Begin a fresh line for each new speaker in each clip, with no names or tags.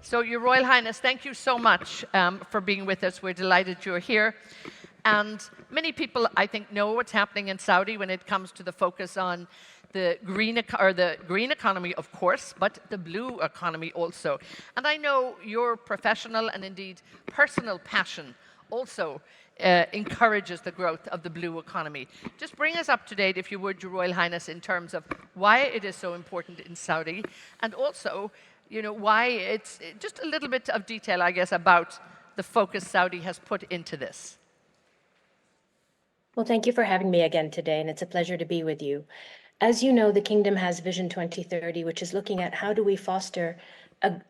So, Your Royal Highness, thank you so much for being with us. We're delighted you're here. And many people, I think, know what's happening in Saudi when it comes to the focus on the green economy, of course, but the blue economy also. And I know your professional and indeed personal passion also encourages the growth of the blue economy. Just bring us up to date, if you would, Your Royal Highness, in terms of why it is so important in Saudi, and also, you know, why it's just a little bit of detail, I guess, about the focus Saudi has put into this.
Well, thank you for having me again today, and it's a pleasure to be with you. As you know, the Kingdom has Vision 2030, which is looking at how do we foster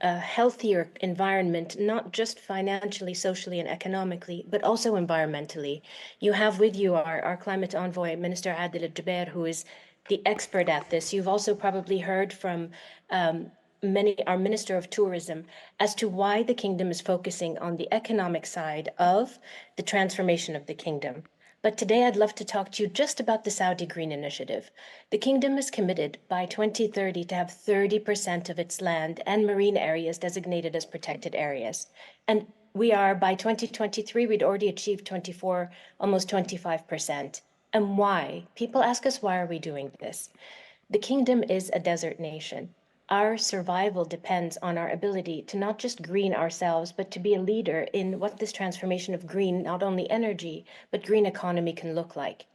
a healthier environment, not just financially, socially, and economically, but also environmentally. You have with you our climate envoy, Minister Adil Al-Jubair, who is the expert at this. You've also probably heard from our Minister of Tourism as to why the Kingdom is focusing on the economic side of the transformation of the Kingdom. But today I'd love to talk to you just about the Saudi Green Initiative. The Kingdom is committed by 2030 to have 30% of its land and marine areas designated as protected areas. And we are, by 2023, we'd already achieved 24, almost 25%. And why? People ask us, why are we doing this? The Kingdom is a desert nation. Our survival depends on our ability to not just green ourselves, but to be a leader in what this transformation of green, not only energy, but green economy can look like.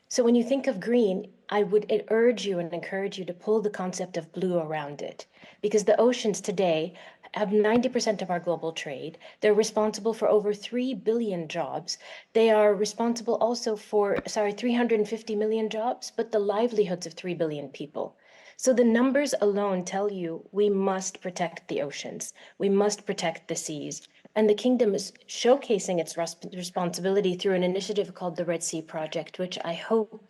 So when you think of green, I would urge you and encourage you to pull the concept of blue around it, because the oceans today have 90% of our global trade. They're responsible for over 3 billion jobs. They are responsible also for, 350 million jobs, but the livelihoods of 3 billion people. So the numbers alone tell you we must protect the oceans. We must protect the seas. And the Kingdom is showcasing its responsibility through an initiative called the Red Sea Project, which I hope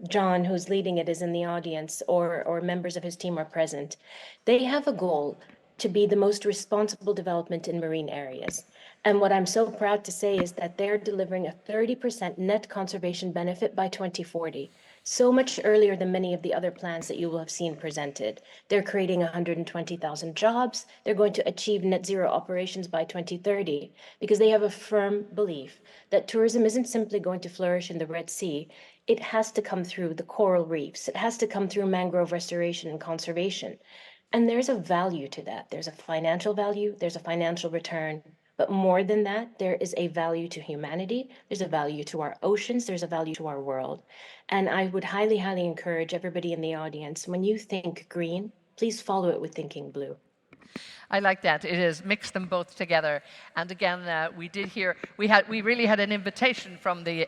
John, who's leading it, is in the audience, or members of his team are present. They have a goal to be the most responsible development in marine areas. And what I'm so proud to say is that they're delivering a 30% net conservation benefit by 2040. So much earlier than many of the other plans that you will have seen presented. They're creating 120,000 jobs. They're going to achieve net zero operations by 2030 because they have a firm belief that tourism isn't simply going to flourish in the Red Sea. It has to come through the coral reefs. It has to come through mangrove restoration and conservation. And there's a value to that. There's a financial value, there's a financial return. But more than that, there is a value to humanity, there's a value to our oceans, there's a value to our world. And I would highly, highly encourage everybody in the audience, when you think green, please follow it with thinking blue.
I like that. It is mix them both together. And again, we did hear, we really had an invitation from the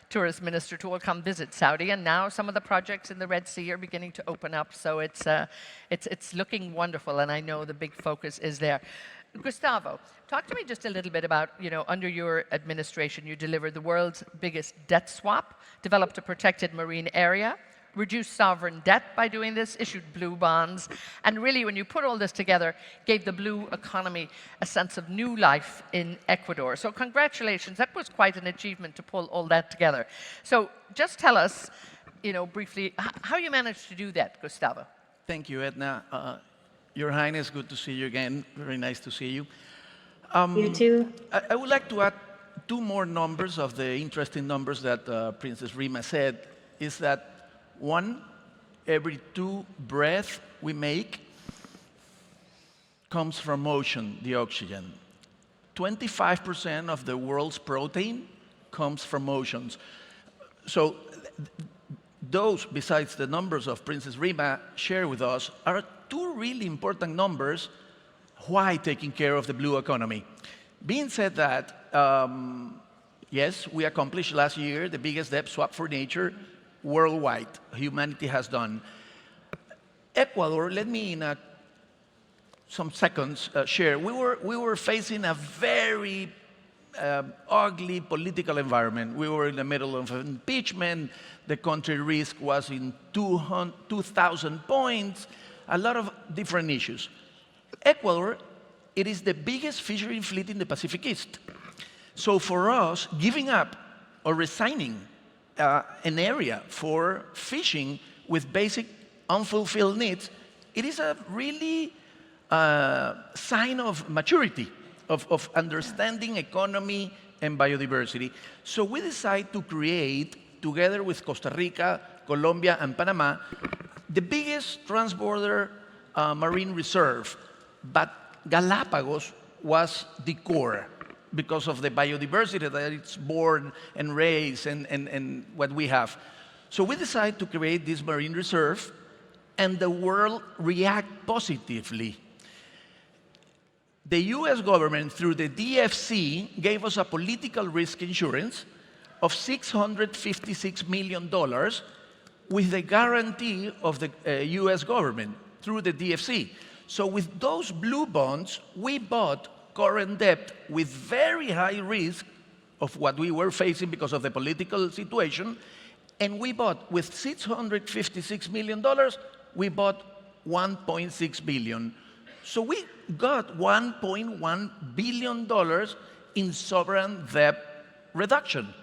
tourist minister to all come visit Saudi, and now some of the projects in the Red Sea are beginning to open up. So it's looking wonderful, and I know the big focus is there. Gustavo, talk to me just a little bit about, you know, under your administration, you delivered the world's biggest debt swap, developed a protected marine area, reduced sovereign debt by doing this, issued blue bonds, and really, when you put all this together, gave the blue economy a sense of new life in Ecuador. So congratulations, that was quite an achievement to pull all that together. So just tell us, you know, briefly, how you managed to do that, Gustavo.
Thank you, Eithne. Your Highness, good to see you again. Very nice to see you.
You too.
I would like to add two more numbers of the interesting numbers that Princess Reema said, is that one, every 2 breaths we make comes from ocean, the oxygen. 25% of the world's protein comes from oceans. So those, besides the numbers of Princess Reema shared with us, are 2 really important numbers why taking care of the blue economy. Being said that, yes, we accomplished last year the biggest debt swap for nature worldwide humanity has done. Ecuador, let me in some seconds share. We were facing a very ugly political environment. We were in the middle of impeachment. The country risk was in 2,000 points. A lot of different issues. Ecuador, it is the biggest fishery fleet in the Pacific East. So for us, giving up or resigning an area for fishing with basic unfulfilled needs, it is a really sign of maturity, of understanding economy and biodiversity. So we decided to create, together with Costa Rica, Colombia, and Panama, the biggest transborder marine reserve. But Galapagos was the core because of the biodiversity that it's born and raised and what we have. So we decided to create this marine reserve, and the world react positively. The US government, through the DFC, gave us a political risk insurance of $656 million with the guarantee of the US government through the DFC. So with those blue bonds, we bought current debt with very high risk of what we were facing because of the political situation, and we bought, with $656 million, we bought $1.6 billion. So we got $1.1 billion in sovereign debt reduction.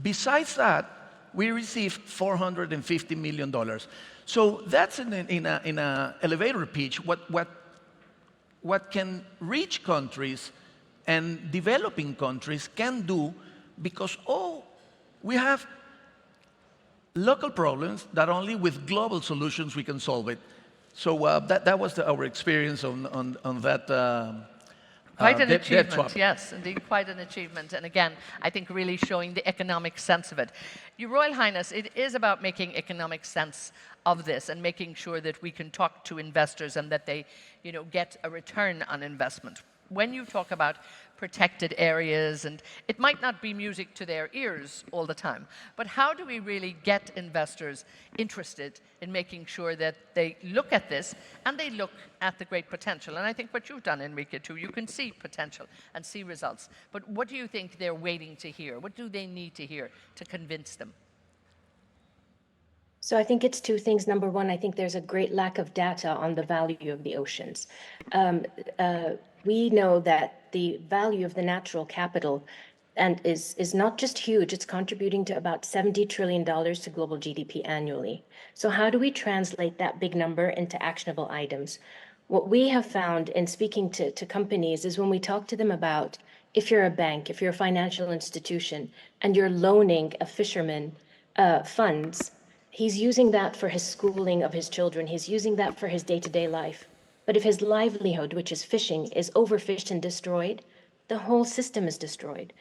Besides that, we received $450 million. So that's in an elevator pitch what can rich countries and developing countries can do, because we have local problems that only with global solutions we can solve it. So that was our experience on that
Quite an
debt
achievement,
swap.
yes, indeed, quite an achievement. And again, I think really showing the economic sense of it. Your Royal Highness, it is about making economic sense of this and making sure that we can talk to investors and that they, get a return on investment. When you talk about protected areas, and it might not be music to their ears all the time, but how do we really get investors interested in making sure that they look at this and they look at the great potential? And I think what you've done, Enrique, too, you can see potential and see results. But what do you think they're waiting to hear? What do they need to hear to convince them?
So I think it's two things. Number one, I think there's a great lack of data on the value of the oceans. We know that the value of the natural capital is not just huge, it's contributing to about $70 trillion to global GDP annually. So how do we translate that big number into actionable items? What we have found in speaking to companies is when we talk to them about, if you're a bank, if you're a financial institution, and you're loaning a fisherman funds, he's using that for his schooling of his children. He's using that for his day-to-day life. But if his livelihood, which is fishing, is overfished and destroyed, the whole system is destroyed.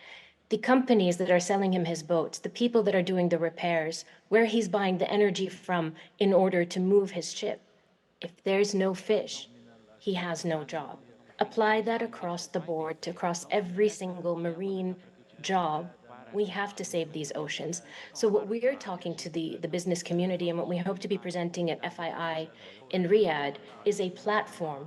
The companies that are selling him his boats, the people that are doing the repairs, where he's buying the energy from in order to move his ship, if there's no fish, he has no job. Apply that across the board to across every single marine job. We have to save these oceans. So what we're talking to the business community and what we hope to be presenting at FII in Riyadh is a platform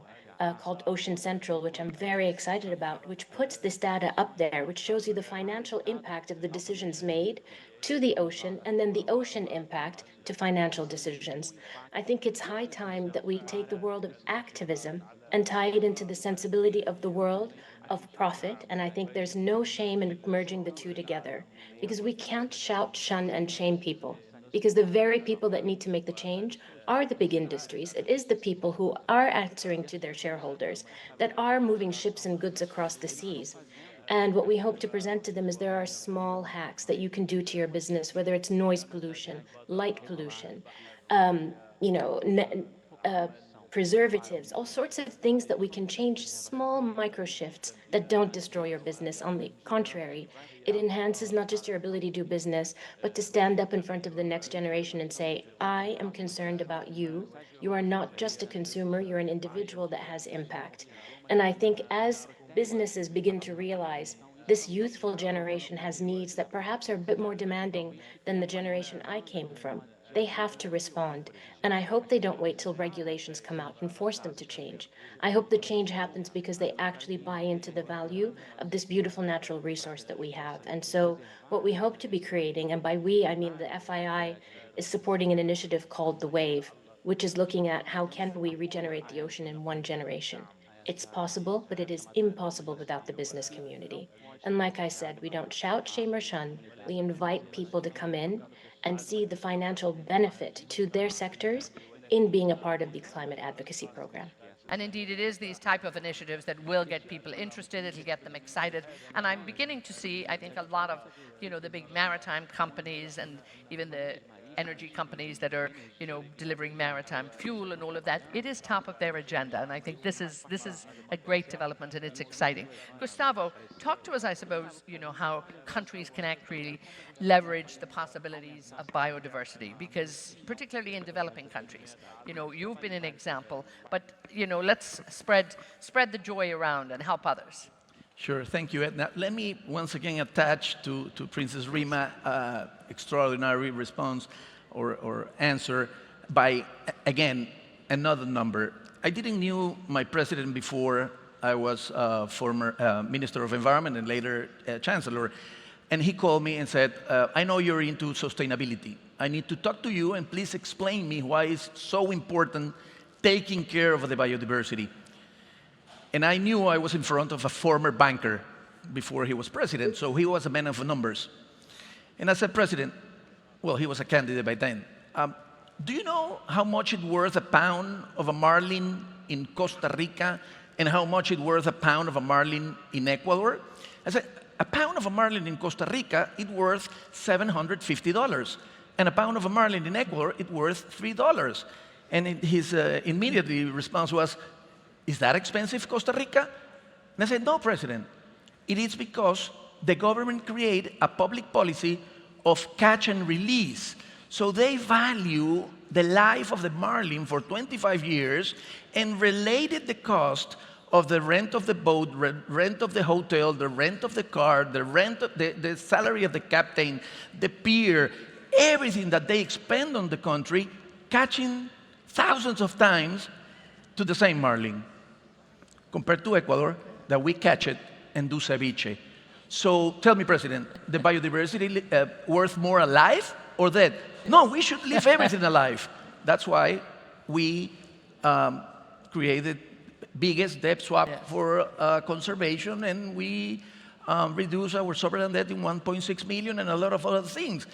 called Ocean Central, which I'm very excited about, which puts this data up there, which shows you the financial impact of the decisions made to the ocean and then the ocean impact to financial decisions. I think it's high time that we take the world of activism and tie it into the sensibility of the world of profit. And I think there's no shame in merging the two together, because we can't shout, shun, and shame people, because the very people that need to make the change are the big industries. It is the people who are answering to their shareholders, that are moving ships and goods across the seas. And what we hope to present to them is there are small hacks that you can do to your business, whether it's noise pollution, light pollution, preservatives, all sorts of things that we can change, small micro shifts that don't destroy your business. On the contrary, it enhances not just your ability to do business, but to stand up in front of the next generation and say, I am concerned about you. You are not just a consumer, you're an individual that has impact. And I think as businesses begin to realize this youthful generation has needs that perhaps are a bit more demanding than the generation I came from, they have to respond. And I hope they don't wait till regulations come out and force them to change. I hope the change happens because they actually buy into the value of this beautiful natural resource that we have. And so what we hope to be creating, and by we, I mean the FII is supporting an initiative called The Wave, which is looking at how can we regenerate the ocean in one generation. It's possible, but it is impossible without the business community. And like I said, we don't shout, shame, or shun. We invite people to come in and see the financial benefit to their sectors in being a part of the climate advocacy program.
And indeed, it is these type of initiatives that will get people interested, it'll get them excited. And I'm beginning to see, I think, a lot of, the big maritime companies and even the energy companies that are, delivering maritime fuel and all of that. It is top of their agenda, and I think this is a great development, and it's exciting. Gustavo, talk to us, I suppose, how countries can actually leverage the possibilities of biodiversity, because particularly in developing countries, you've been an example, but let's spread the joy around and help others.
Sure, thank you, Eithne. Let me once again attach to Princess Reema's extraordinary response or answer by, again, another number. I didn't knew my president before. I was former Minister of Environment and later Chancellor. And he called me and said, I know you're into sustainability. I need to talk to you and please explain me why it's so important taking care of the biodiversity. And I knew I was in front of a former banker before he was president, so he was a man of numbers. And I said, President, well, he was a candidate by then. Do you know how much it's worth a pound of a marlin in Costa Rica and how much it's worth a pound of a marlin in Ecuador? I said, a pound of a marlin in Costa Rica, it's worth $750. And a pound of a marlin in Ecuador, it's worth $3. And his immediate response was, is that expensive, Costa Rica? And I said, no, President. It is because the government created a public policy of catch and release. So they value the life of the marlin for 25 years and related the cost of the rent of the boat, rent of the hotel, the rent of the car, the rent of the salary of the captain, the pier, everything that they expend on the country, catching thousands of times to the same marlin, compared to Ecuador, that we catch it and do ceviche. So tell me, President, the biodiversity worth more alive or dead? No, we should leave everything alive. That's why we created biggest debt swap for conservation, and we reduce our sovereign debt in 1.6 million and a lot of other things.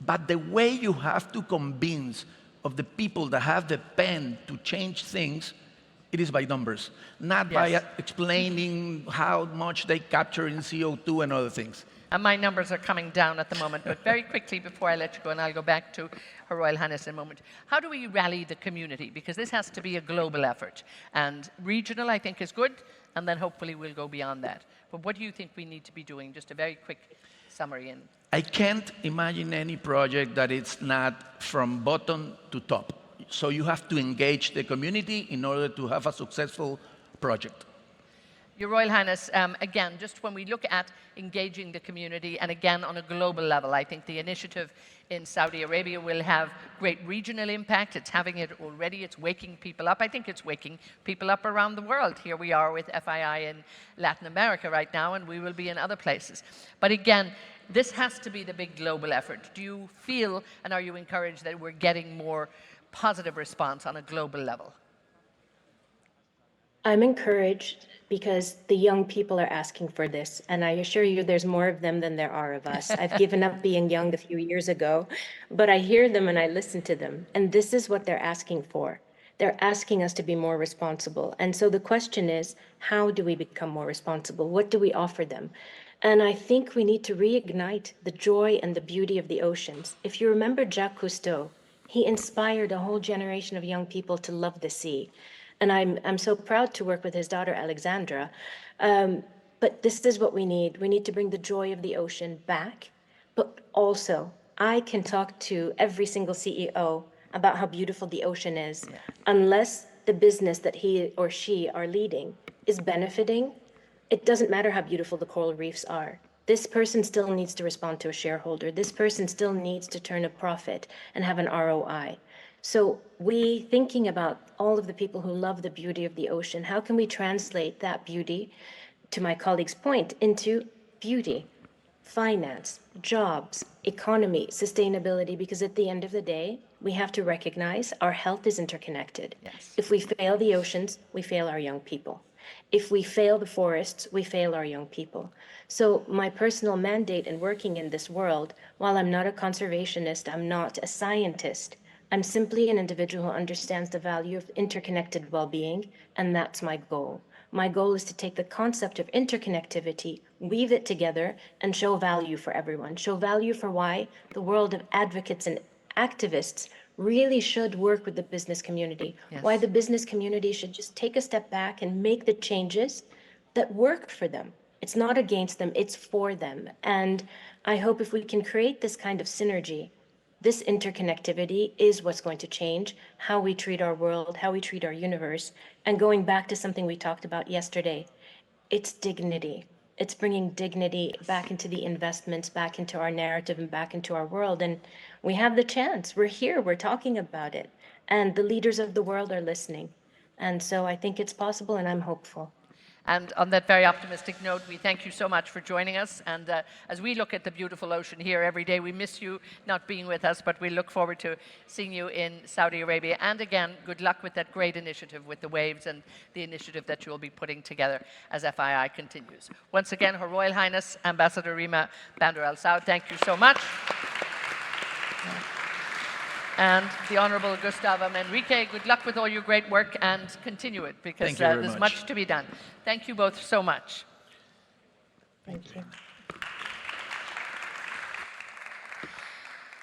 But the way you have to convince of the people that have the pen to change things, it is by numbers, not by explaining how much they capture in CO2 and other things.
And my numbers are coming down at the moment, but very quickly before I let you go, and I'll go back to Her Royal Highness in a moment, how do we rally the community? Because this has to be a global effort. And regional, I think, is good, and then hopefully we'll go beyond that. But what do you think we need to be doing? Just a very quick summary.
I can't imagine any project that it's not from bottom to top. So you have to engage the community in order to have a successful project.
Your Royal Highness, again, just when we look at engaging the community, and again on a global level, I think the initiative in Saudi Arabia will have great regional impact. It's having it already. It's waking people up. I think it's waking people up around the world. Here we are with FII in Latin America right now, and we will be in other places. But again, this has to be the big global effort. Do you feel, and are you encouraged that we're getting more positive response on a global level?
I'm encouraged because the young people are asking for this, and I assure you there's more of them than there are of us. I've given up being young a few years ago, but I hear them and I listen to them, and this is what they're asking for. They're asking us to be more responsible. And so the question is, how do we become more responsible? What do we offer them? And I think we need to reignite the joy and the beauty of the oceans. If you remember Jacques Cousteau, he inspired a whole generation of young people to love the sea. And I'm so proud to work with his daughter, Alexandra. But this is what we need. We need to bring the joy of the ocean back. But also, I can talk to every single CEO about how beautiful the ocean is. Yeah. Unless the business that he or she are leading is benefiting, it doesn't matter how beautiful the coral reefs are. This person still needs to respond to a shareholder. This person still needs to turn a profit and have an ROI. So thinking about all of the people who love the beauty of the ocean, how can we translate that beauty, to my colleague's point, into beauty, finance, jobs, economy, sustainability? Because at the end of the day, we have to recognize our health is interconnected.
Yes.
If we fail the oceans, we fail our young people. If we fail the forests, we fail our young people. So my personal mandate in working in this world, while I'm not a conservationist, I'm not a scientist, I'm simply an individual who understands the value of interconnected well-being, and that's my goal. My goal is to take the concept of interconnectivity, weave it together, and show value for everyone. Show value for why the world of advocates and activists really should work with the business community.
Yes.
Why the business community should just take a step back and make the changes that work for them. It's not against them, it's for them. And I hope if we can create this kind of synergy, this interconnectivity is what's going to change how we treat our world, how we treat our universe. And going back to something we talked about yesterday, it's dignity. It's bringing dignity back into the investments, back into our narrative, and back into our world. And we have the chance. We're here, we're talking about it. And the leaders of the world are listening. And so I think it's possible, and I'm hopeful.
And on that very optimistic note, we thank you so much for joining us. And as we look at the beautiful ocean here every day, we miss you not being with us, but we look forward to seeing you in Saudi Arabia. And again, good luck with that great initiative with the waves and the initiative that you'll be putting together as FII continues. Once again, Her Royal Highness Ambassador Reema Bandar Al-Saud, thank you so much. And the Honourable Gustavo Manrique, good luck with all your great work and continue it because there's much to be done. Thank you both so much.
Thank you.